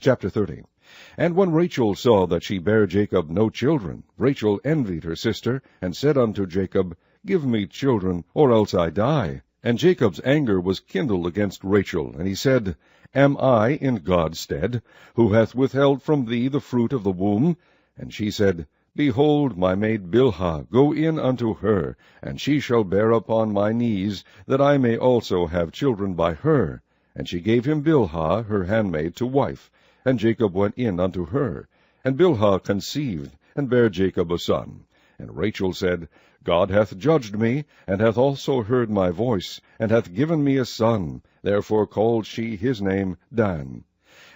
Chapter 30. And when Rachel saw that she bare Jacob no children, Rachel envied her sister, and said unto Jacob, Give me children, or else I die. And Jacob's anger was kindled against Rachel, and he said, Am I in God's stead, who hath withheld from thee the fruit of the womb? And she said, Behold, my maid Bilhah, go in unto her, and she shall bear upon my knees, that I may also have children by her. And she gave him Bilhah, her handmaid, to wife. And Jacob went in unto her. And Bilhah conceived, and bare Jacob a son. And Rachel said, God hath judged me, and hath also heard my voice, and hath given me a son. Therefore called she his name Dan.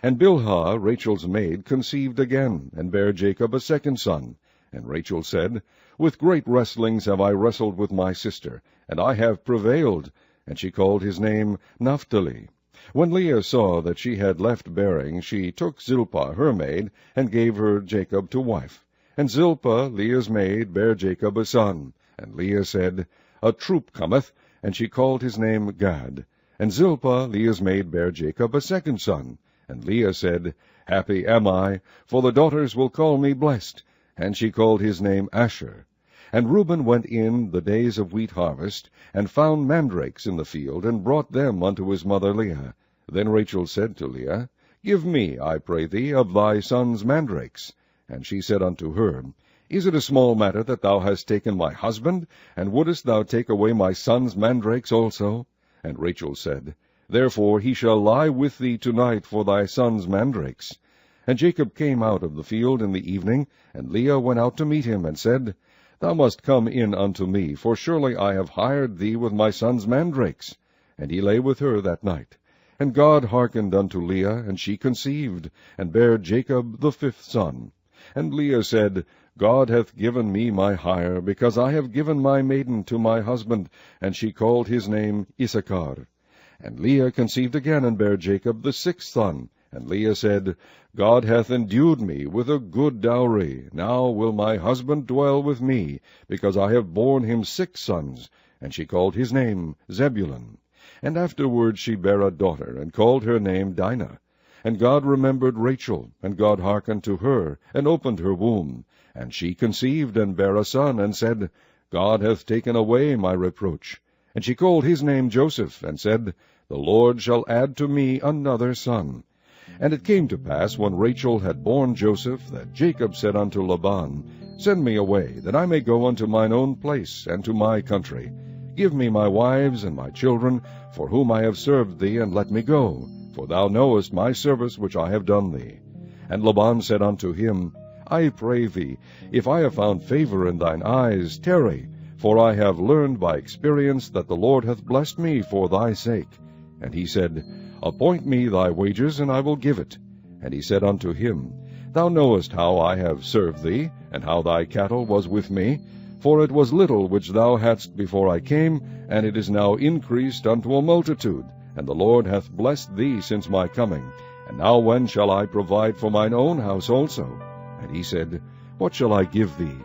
And Bilhah, Rachel's maid, conceived again, and bare Jacob a second son. And Rachel said, With great wrestlings have I wrestled with my sister, and I have prevailed. And she called his name Naphtali. When Leah saw that she had left bearing, she took Zilpah her maid, and gave her Jacob to wife. And Zilpah, Leah's maid, bare Jacob a son. And Leah said, A troop cometh, and she called his name Gad. And Zilpah, Leah's maid, bare Jacob a second son. And Leah said, Happy am I, for the daughters will call me blessed. And she called his name Asher. And Reuben went in the days of wheat harvest, and found mandrakes in the field, and brought them unto his mother Leah. Then Rachel said to Leah, Give me, I pray thee, of thy son's mandrakes. And she said unto her, Is it a small matter that thou hast taken my husband? And wouldest thou take away my son's mandrakes also? And Rachel said, Therefore he shall lie with thee tonight for thy son's mandrakes. And Jacob came out of the field in the evening, and Leah went out to meet him, and said, Thou must come in unto me, for surely I have hired thee with my son's mandrakes. And he lay with her that night. And God hearkened unto Leah, and she conceived, and bare Jacob the fifth son. And Leah said, God hath given me my hire, because I have given my maiden to my husband. And she called his name Issachar. And Leah conceived again, and bare Jacob the sixth son. And Leah said, God hath endued me with a good dowry. Now will my husband dwell with me, because I have borne him 6 sons. And she called his name Zebulun. And afterward she bare a daughter, and called her name Dinah. And God remembered Rachel, and God hearkened to her, and opened her womb. And she conceived, and bare a son, and said, God hath taken away my reproach. And she called his name Joseph, and said, The Lord shall add to me another son. And it came to pass, when Rachel had borne Joseph, that Jacob said unto Laban, Send me away, that I may go unto mine own place, and to my country. Give me my wives and my children, for whom I have served thee, and let me go. For thou knowest my service which I have done thee. And Laban said unto him, I pray thee, if I have found favor in thine eyes, tarry, for I have learned by experience that the Lord hath blessed me for thy sake. And he said, Appoint me thy wages, and I will give it. And he said unto him, Thou knowest how I have served thee, and how thy cattle was with me. For it was little which thou hadst before I came, and it is now increased unto a multitude. And the Lord hath blessed thee since my coming. And now when shall I provide for mine own house also? And he said, What shall I give thee?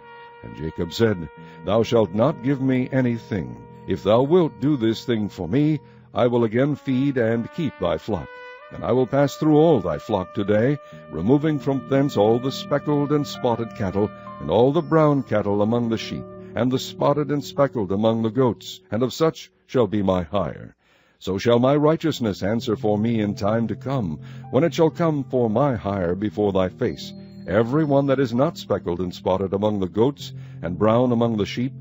And Jacob said, Thou shalt not give me anything. If thou wilt do this thing for me, I will again feed and keep thy flock. And I will pass through all thy flock today, removing from thence all the speckled and spotted cattle, and all the brown cattle among the sheep, and the spotted and speckled among the goats, and of such shall be my hire. So shall my righteousness answer for me in time to come, when it shall come for my hire before thy face. Every one that is not speckled and spotted among the goats, and brown among the sheep,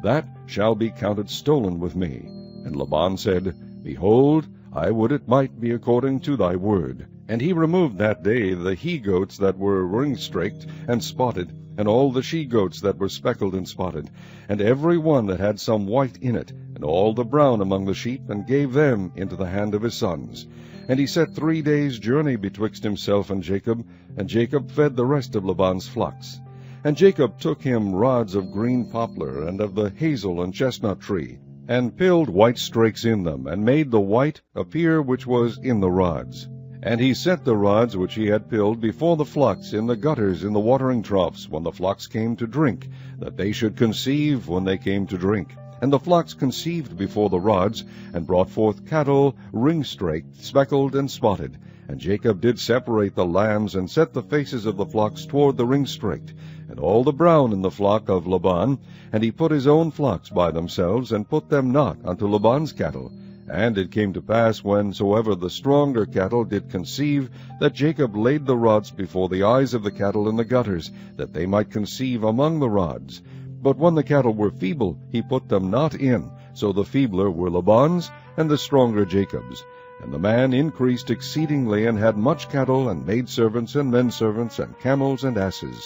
that shall be counted stolen with me. And Laban said, Behold, I would it might be according to thy word. And he removed that day the he-goats that were ring-straked and spotted, and all the she-goats that were speckled and spotted, and every one that had some white in it, and all the brown among the sheep, and gave them into the hand of his sons. And he set 3 days' journey betwixt himself and Jacob fed the rest of Laban's flocks. And Jacob took him rods of green poplar, and of the hazel and chestnut tree, and pilled white strakes in them, and made the white appear which was in the rods. And he set the rods which he had pilled before the flocks in the gutters in the watering troughs, when the flocks came to drink, that they should conceive when they came to drink. And the flocks conceived before the rods, and brought forth cattle ring-straked, speckled, and spotted. And Jacob did separate the lambs, and set the faces of the flocks toward the ringstrait, and all the brown in the flock of Laban. And he put his own flocks by themselves, and put them not unto Laban's cattle. And it came to pass, whensoever the stronger cattle did conceive, that Jacob laid the rods before the eyes of the cattle in the gutters, that they might conceive among the rods. But when the cattle were feeble, he put them not in. So the feebler were Laban's, and the stronger Jacob's. And the man increased exceedingly, and had much cattle, and maidservants, and menservants, and camels, and asses.